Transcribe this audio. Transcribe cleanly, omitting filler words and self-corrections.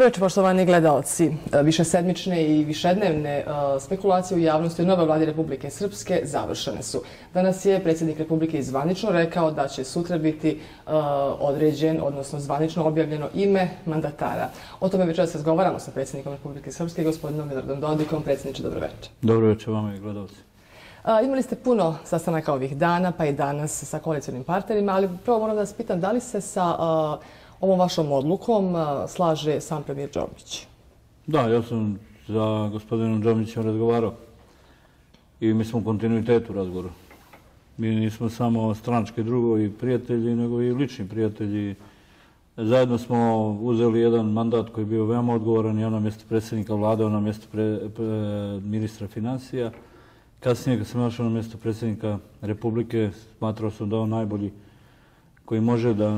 Dobro večer, poštovani gledalci. Višesedmične i višednevne spekulacije u javnosti o novoj vladi Republike Srpske završene su. Danas je predsjednik Republike i zvanično rekao da će sutra biti određen, odnosno zvanično objavljeno ime mandatara. O tome večeras razgovaramo sa predsjednikom Republike Srpske, gospodinom Miloradom Dodikom. Predsjedniče, dobro večer. Dobro večer vama i gledalci. Imali ste puno sastanaka ovih dana, pa i danas sa koalicionim partnerima, ali prvo moram da vas pitam da li se sa ovom vašom odlukom slaže sam premijer Džomić? Da, ja sam sa gospodinom Džomićem razgovarao i mi smo u kontinuitetu razgovora. Mi nismo samo stranački drugovi i prijatelji, nego i lični prijatelji. Zajedno smo uzeli jedan mandat koji je bio veoma odgovoran, ja na mjesto predsjednika vlade, on na mjesto ministra financija. Kasnije, kad sam našao na mjesto predsjednika Republike, smatrao sam da on najbolji koji može da